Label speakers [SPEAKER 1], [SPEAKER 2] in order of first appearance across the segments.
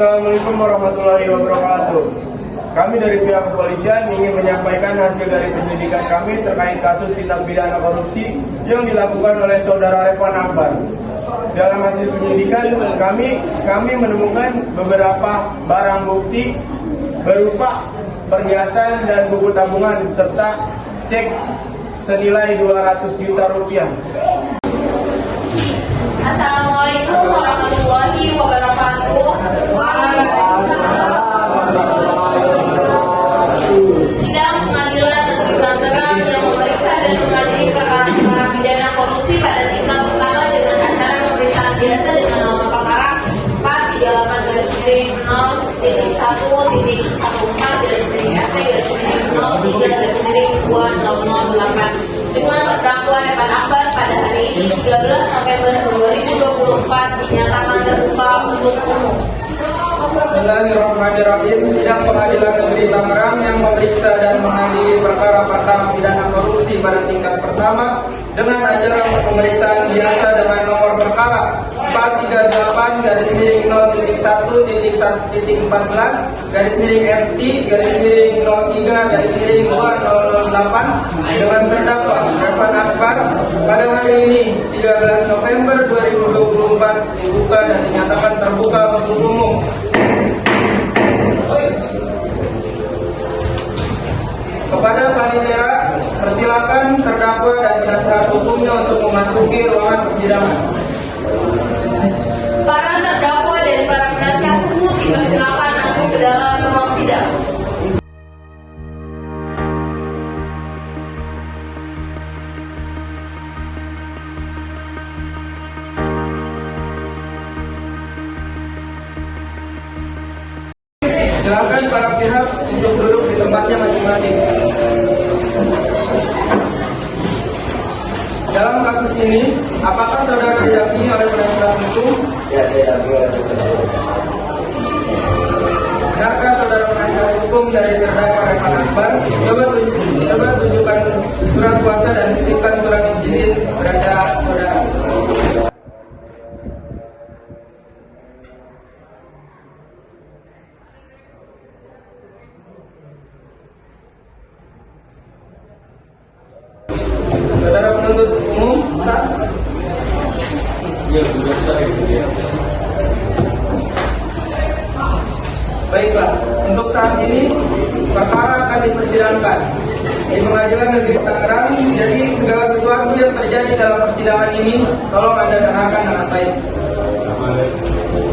[SPEAKER 1] Assalamualaikum warahmatullahi wabarakatuh. Kami dari pihak kepolisian ingin menyampaikan hasil dari penyelidikan kami terkait kasus tindak pidana korupsi yang dilakukan oleh saudara Revan Akbar. Dalam hasil penyelidikan kami menemukan beberapa barang bukti berupa perhiasan dan buku tabungan serta cek senilai 200 juta rupiah.
[SPEAKER 2] Assalamualaikum warahmatullahi wabarakatuh. Sidang Pengadilan Negeri Tangerang yang memeriksa dan mengadili perkara pidana korupsi pada tingkat pertama dengan acara pemeriksaan biasa dengan nomor perkara 438-14-1-1-FP-0-3-0-2008 dengan terdakwa Revan Akbar pada hari ini 13 November 2024 dinyatakan terbuka untuk umum.
[SPEAKER 3] Bismillahirrahmanirrahim. Sidang Pengadilan Negeri Tangerang yang memeriksa dan mengadili perkara pidana korupsi pada tingkat pertama dengan acara pemeriksaan biasa dengan nomor perkara 438-1-1-FT-03-03-2008 dengan terdakwa Revan Akbar pada hari ini 13 November 2024 dibuka dan dinyatakan terbuka untuk umum. Kepada Panitera, persilakan terdakwa dan penasihat hukumnya untuk memasuki ruangan persidangan.
[SPEAKER 2] Para terdakwa dan para penasihat hukum dipersilakan masuk ke dalam ruang sidang.
[SPEAKER 3] Silakan para pihak untuk duduk di tempatnya masing-masing. Dalam kasus ini, apakah saudara didampingi oleh penasihat hukum?
[SPEAKER 1] Ya, saya dampingi oleh penasihat hukum.
[SPEAKER 3] Benarkah saudara penasihat hukum dari terdakwa Revan Akbar? Coba tunjukkan surat kuasa dan sisipkan surat izin beracara saudara. Saudara penuntut umum, sah?
[SPEAKER 1] Ya, sudah sah itu ya.
[SPEAKER 3] Baiklah, untuk saat ini perkara akan dipersidangkan di Pengadilan Negeri Tangerang. Jadi segala sesuatu yang terjadi dalam persidangan ini tolong Anda dengarkan dengan baik.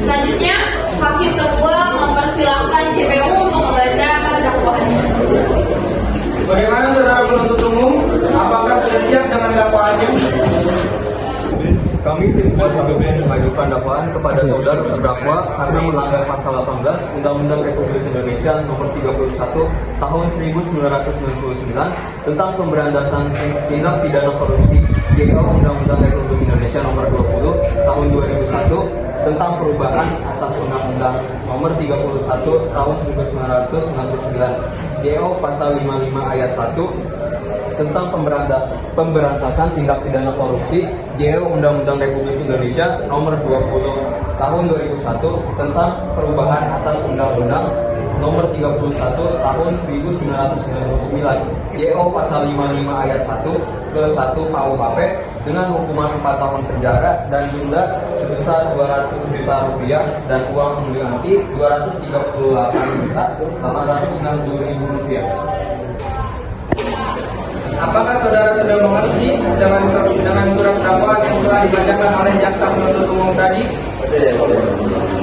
[SPEAKER 2] Selanjutnya, Hakim Ketua mempersilahkan JPU untuk membacakan dakwaannya.
[SPEAKER 3] Bagaimana saudara penuntut umum? Apakah sudah siap dengan dakwaannya?
[SPEAKER 4] Kami tim kuasa hukum mengajukan dakwaan kepada saudara terdakwa karena melanggar pasal 18 Undang-Undang Republik Indonesia Nomor 31 Tahun 1999 tentang pemberantasan tindak pidana korupsi, yaitu Undang-Undang Republik Indonesia Nomor 20 Tahun 2001 tentang perubahan atas Undang-Undang Nomor 31 Tahun 1999, yaitu Pasal 55 Ayat 1 tentang pemberantasan tindak pidana korupsi, yaitu Undang-Undang Republik Indonesia Nomor 20 Tahun 2001 tentang perubahan atas Undang-Undang Nomor 31 Tahun 1999, yaitu Pasal 55 Ayat 1 ke 1 KUHP dengan hukuman 4 tahun penjara dan denda sebesar 200 juta rupiah dan uang pengganti 238.890.000 rupiah.
[SPEAKER 3] Apakah saudara sudah mengerti dengan surat dakwaan yang telah dibacakan oleh jaksa penuntut umum tadi?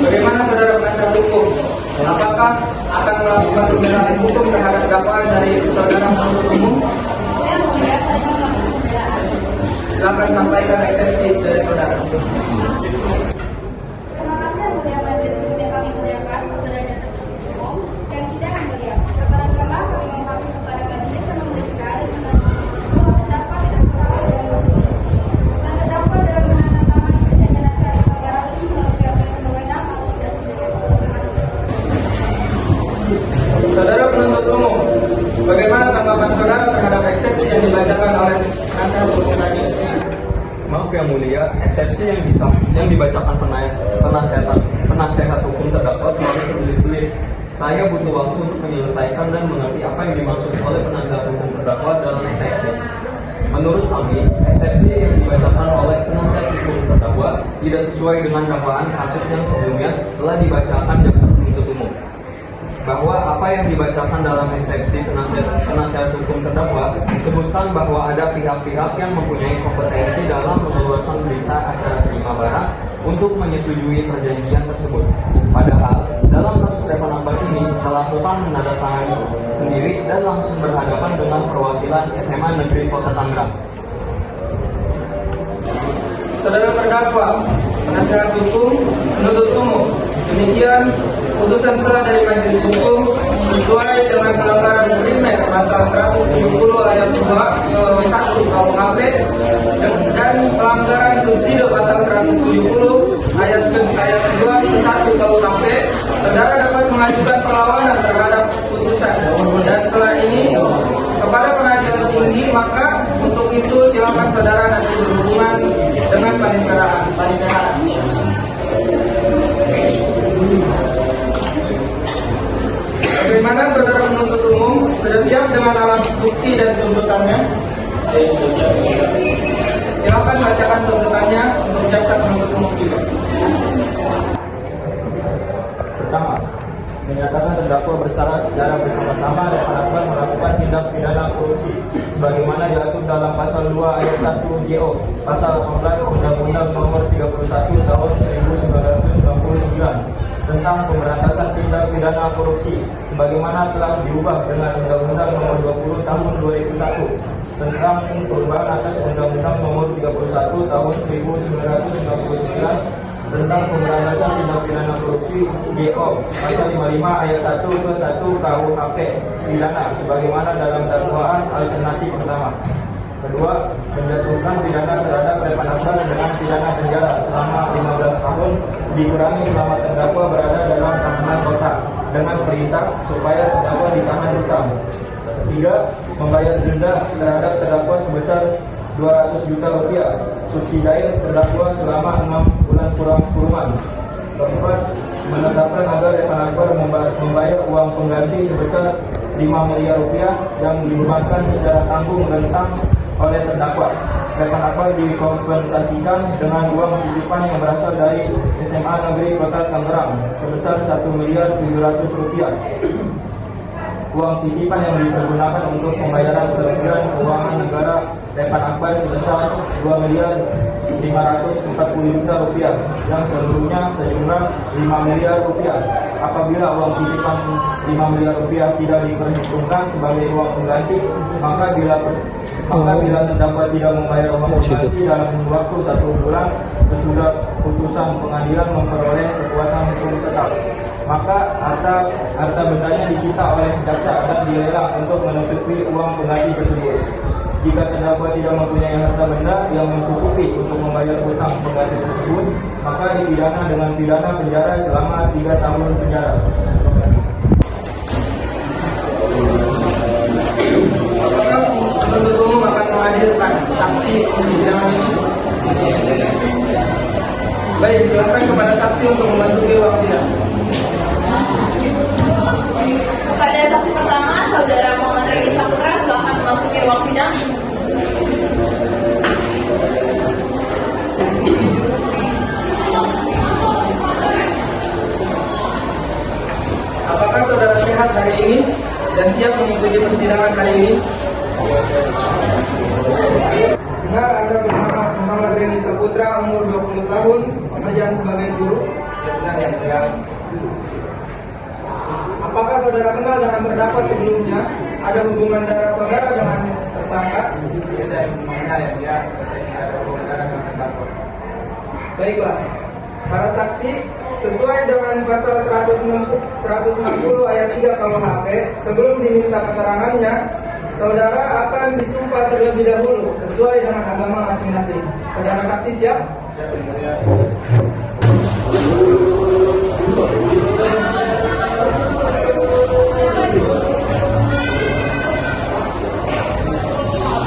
[SPEAKER 3] Bagaimana saudara penasihat hukum? Apakah akan melakukan tindakan hukum terhadap dakwaan dari saudara penuntut umum? Silakan sampaikan eksepsi dari saudara. Saudara penuntut umum, bagaimana tanggapan saudara terhadap eksepsi yang dibacakan oleh penasihat hukum tadi?
[SPEAKER 4] Maaf yang mulia, eksepsi yang dibacakan penasihat hukum terdakwa Saya butuh waktu untuk menyelesaikan dan mengerti apa yang dimaksud oleh penasihat hukum terdakwa dalam eksepsi. Menurut kami, eksepsi yang dibacakan oleh penasihat hukum terdakwa tidak sesuai dengan dakwaan kasus yang sebelumnya telah dibacakan jaksa penuntut umum. Bahwa apa yang dibacakan dalam eksepsi penasihat hukum terdakwa disebutkan bahwa ada pihak-pihak yang mempunyai kompetensi dalam mengeluarkan berita acara terima barang untuk menyetujui perjanjian tersebut. Padahal dalam kasus Revan Akbar ini melakukan menandatangani sendiri dan langsung berhadapan dengan perwakilan SMA Negeri Kota Tangerang.
[SPEAKER 3] Saudara terdakwa, penasihat hukum, penuntut umum, demikian putusan sah dari majelis hukum sesuai dengan pelanggaran primer pasal 170 ayat 2 1 KUHP dan pelanggaran subsidi pasal 170 ayat 2 ke 1 KUHP. Saudara dapat mengajukan perlawanan terhadap putusan, dan setelah ini kepada pengadilan tinggi, maka untuk itu silakan saudara nanti berhubungan dengan panitraan. Bagaimana saudara penuntut umum, sudah siap dengan alat bukti dan tuntutannya? Saya sudah siap. Silakan bacakan tuntutannya untuk jaksa penuntut umum juga.
[SPEAKER 4] Pertama, menyatakan terdakwa bersalah secara bersama-sama Revan Akbar melakukan tindak pidana korupsi sebagaimana diatur dalam pasal 2 ayat 1 JO, pasal 18 Undang-Undang Nomor 31 Tahun 1999 tentang pemberantasan tindak pidana korupsi sebagaimana telah diubah dengan Undang-Undang Nomor 20 Tahun 2001 tentang perubahan atas Undang-Undang Nomor 31 Tahun 1999 tentang pemberantasan tindak pidana korupsi GO pasal 55 ayat 1 ke 1 KUHP pidana sebagaimana dalam dakwaan alternatif pertama. Kedua, menjatuhkan pidana terhadap Revan Akbar dengan pidana penjara selama 15 tahun dikurangi selama terdakwa berada dalam tahanan kota dengan perintah supaya terdakwa ditahan rutan. Ketiga, membayar denda terhadap terdakwa sebesar 200 juta rupiah, subsidiair terdakwa selama 6 bulan kurungan. Keempat, menetapkan agar Revan Akbar membayar uang pengganti sebesar 5 miliar rupiah yang dibebankan secara tanggung-rentang oleh terdakwa. Revan Akbar dikompensasikan dengan uang titipan yang berasal dari SMA Negeri Kota Tangerang sebesar 1 miliar 700 rupiah. Uang titipan yang dipergunakan untuk pembayaran kerugian keuangan negara Revan Akbar sebesar 2 miliar 540 juta rupiah yang seluruhnya sejumlah 5 miliar rupiah. Apabila uang titipan 5 miliar rupiah tidak diperhitungkan sebagai uang pengganti, maka bila terdakwa tidak membayar uang pengganti dalam waktu 1 bulan sesudah putusan pengadilan memperoleh kekuatan hukum tetap, maka harta bendanya disita oleh jaksa dan dilelang untuk menutupi uang pengganti tersebut. Jika terdakwa tidak mempunyai harta benda yang mencukupi untuk membayar hutang pengganti tersebut, maka dipidana dengan pidana penjara selama 3 tahun penjara.
[SPEAKER 3] Apakah penuntut umum akan menghadirkan saksi untuk persidangan ini? Baik, silakan kepada saksi untuk memasuki ruang sidang.
[SPEAKER 2] Kepada saksi pertama, Saudara Muhammad Reni Saputra, silakan memasuki ruang sidang.
[SPEAKER 3] Apakah saudara sehat hari ini dan siap mengikuti persidangan hari ini? Benar, Anda bernama Muhammad Reni Saputra, umur 20 tahun, pekerjaan sebagai guru? Ya, benar ya, saya. Apakah saudara kenal dengan terdakwa sebelumnya? Ada hubungan darah saudara dengan tersangka? Ya, saya mengenal ya, ada hubungan darah dengan terdakwa. Baiklah, para saksi, sesuai dengan pasal 160 ayat 3 KUHP, sebelum diminta keterangannya, saudara akan disumpah terlebih dahulu sesuai dengan agama masing-masing. Saudara saksi siap? Siap.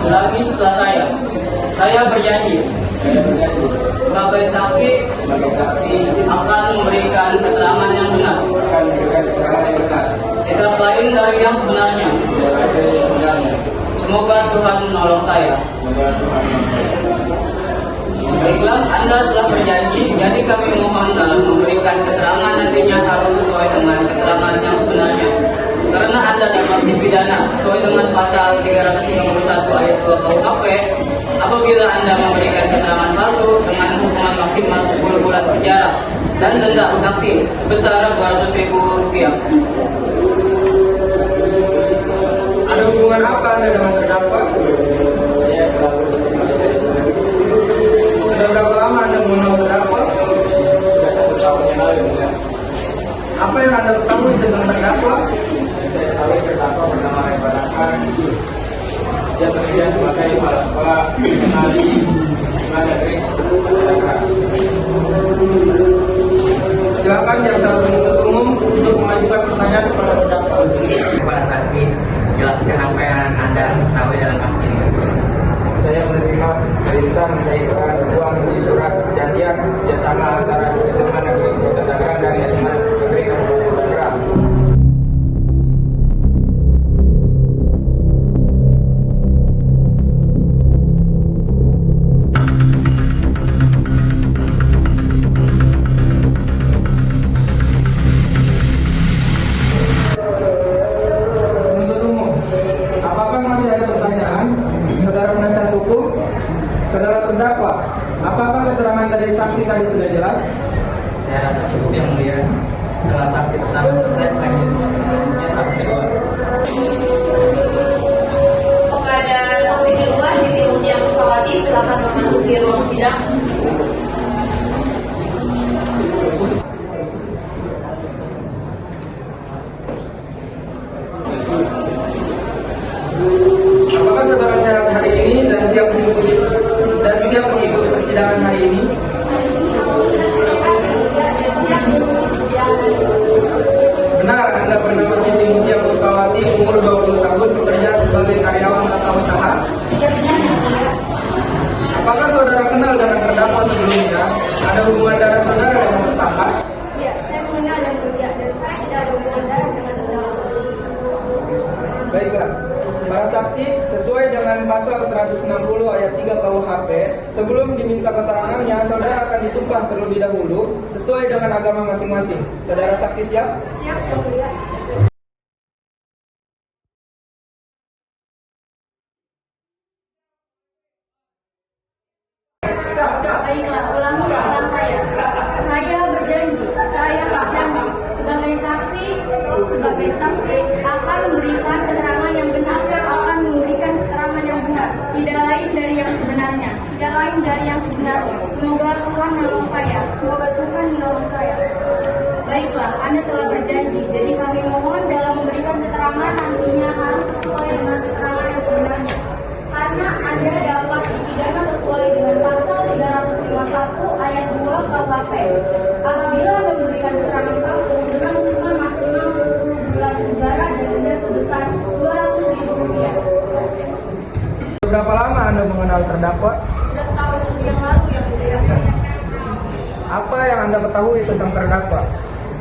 [SPEAKER 5] Lagi setelah saya berjanji sebagai saksi akan memberikan keterangan yang benar. dari yang sebenarnya. Semoga Tuhan menolong saya. Baiklah, Anda telah berjanji, jadi kami mohon dalam memberikan keterangan nantinya harus sesuai dengan keterangan yang sebenarnya. Karena Anda dapat dipidana sesuai dengan pasal 331 ayat 2 KUHP apabila Anda memberikan keterangan palsu dengan hukuman maksimal 10 bulan penjara dan denda sanksi sebesar Rp200.000.
[SPEAKER 3] Ada hubungan apa Anda dengan terdakwa?
[SPEAKER 4] Saya selalu seperti saya sendiri.
[SPEAKER 3] Sudah berapa lama Anda mengenal terdakwa?
[SPEAKER 4] Sudah 1 tahun yang lalu, yang mulia.
[SPEAKER 3] Apa yang Anda ketahui tentang terdakwa?
[SPEAKER 4] Saya tahu terdakwa bernama Repan Akbar Yusuf. Dia bekerja sebagai kepala sekolah nasional di Sekolah Negeri Jakarta.
[SPEAKER 3] Silakan jaksa penuntut umum untuk mengajukan pertanyaan kepada terdakwa.
[SPEAKER 5] Kepada saksi, jelaskan apa yang Anda ketahui dalam kasus ini.
[SPEAKER 3] Saya menerima perintah mencairkan uang di surat perjanjian kerjasama antara SMA Negeri Kota Tangerang dan SMA Negeri Kabupaten Tangerang. Penuntut umum, apakah masih ada pertanyaan? Saudara penasihat hukum, saudara terdakwa, apakah keterangan dari saksi tadi sudah jelas?
[SPEAKER 5] Saya rasa cukup yang mulia. Setelah saksi pertama selesai, selanjutnya saksi kedua.
[SPEAKER 2] Kepada saksi kedua Siti Mutia Puspawati, silakan memasuki ruang sidang.
[SPEAKER 3] Apakah saudara sehat hari ini dan siap mengikuti persidangan hari ini? Benar, Anda bernama Siti Mutia Puspawati, umur 20 tahun, bekerja sebagai karyawan tata usaha. Apakah saudara kenal dengan terdakwa sebelumnya? Ada hubungan darah saudara dengan tersangka?
[SPEAKER 6] Iya, saya mengenal dan kerja dan saya tidak ada hubungan darah dengan terdakwa.
[SPEAKER 3] Baiklah, para saksi sesuai dengan pasal 160 ayat 3 KUHP, sebelum diminta keterangannya, saudara akan disumpah terlebih dahulu sesuai dengan agama masing-masing. Saudara saksi siap?
[SPEAKER 6] Siap, Yang Mulia. Baiklah, ulangi perkataan saya. Saya berjanji sebagai saksi akan memberikan keterangan yang benar dan akan memberikan keterangan yang benar, tidak lain dari yang sebenarnya. Semoga Tuhan menolong saya. Baiklah, Anda telah berjanji, jadi kami mohon dalam memberikan keterangan nantinya harus sesuai dengan keterangan yang sebenarnya. Karena Anda dapat dipidana sesuai dengan pasal 351 ayat 2 KUHP. Apabila Anda memberikan keterangan palsu dengan hukuman maksimal 10 bulan penjara dan denda sebesar Rp200.000.
[SPEAKER 3] Berapa lama Anda mengenal terdakwa?
[SPEAKER 6] 11 tahun yang lalu, Yang Mulia.
[SPEAKER 3] Apa yang Anda ketahui tentang terdakwa?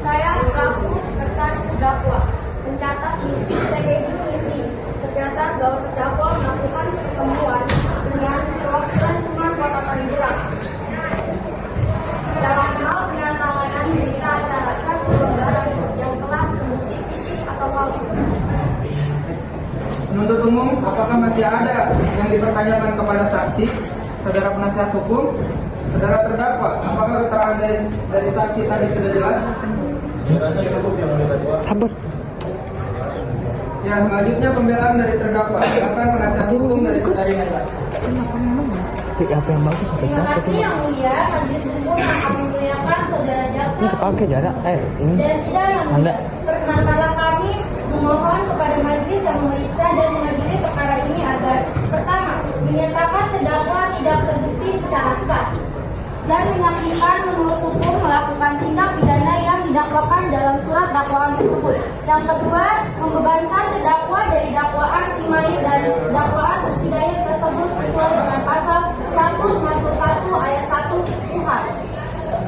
[SPEAKER 6] Saya selaku sekretaris terdakwa mencatat di TGI tercatat bahwa terdakwa melakukan pertemuan dengan perwakilan Suman Kota Tangerang dalam hal penandatanganan berita acara satu lembaran yang telah terbukti fisik atau palsu.
[SPEAKER 3] Penuntut umum, apakah masih ada yang dipertanyakan kepada saksi? Saudara penasihat hukum, saudara terdakwa, apakah keterangan dari saksi tadi sudah jelas?
[SPEAKER 7] Sabar.
[SPEAKER 3] Ya, selanjutnya pembelaan dari terdakwa. Silakan penasihat hukum dari saudari Neta.
[SPEAKER 7] Apa yang bagus sampai
[SPEAKER 6] Terima
[SPEAKER 7] siapa
[SPEAKER 6] kasih
[SPEAKER 7] tuh?
[SPEAKER 6] Yang Mulia, Majelis Umum yang kami muliakan saudara jaksa.
[SPEAKER 7] Ini kepake jarak. Ini.
[SPEAKER 6] Dan sidang yang
[SPEAKER 7] Anda.
[SPEAKER 6] perkenalkan kami memohon kepada majelis yang memeriksa dan mengadili perkara ini agar pertama, menyatakan terdakwa tidak terbukti secara sah dan menyaksikan menurut hukum melakukan tindak pidana yang didakwakan dalam surat dakwaan tersebut. Yang kedua, membebankan terdakwa dari dakwaan primair dari dakwaan subsidiar tersebut sesuai dengan pasal 151 ayat 1 KUHP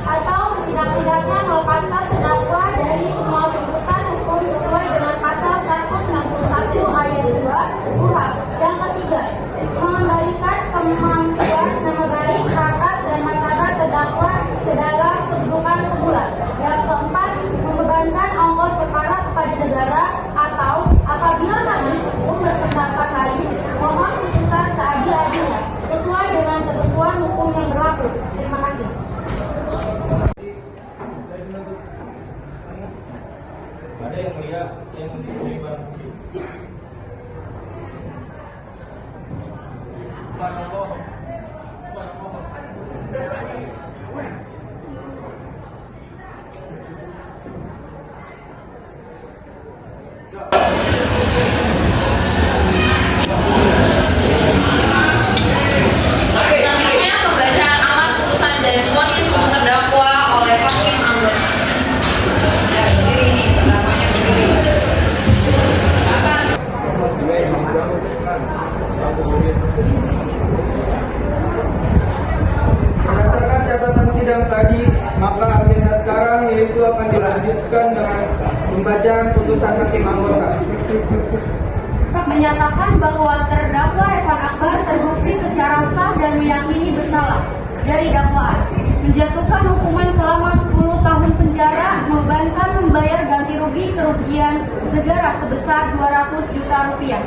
[SPEAKER 6] atau setidak-tidaknya melepaskan terdakwa dari semua tuntutan hukum sesuai dengan pasal 160
[SPEAKER 3] saya mempunyai barang bukti. Subhanallah.
[SPEAKER 2] Selanjutnya pembacaan amar putusan dan vonis untuk terdakwa oleh hakim anggota. Ya, berdiri, terdakwanya berdiri.
[SPEAKER 3] Berdasarkan catatan sidang tadi, maka agenda sekarang yaitu akan dilanjutkan dengan pembacaan putusan hakim anggota.
[SPEAKER 6] Menyatakan bahwa terdakwa Evan Akbar terbukti secara sah dan meyakini bersalah dari dakwaan, menjatuhkan hukuman selama 10 tahun penjara, membebankan membayar ganti rugi kerugian negara sebesar 200 juta rupiah.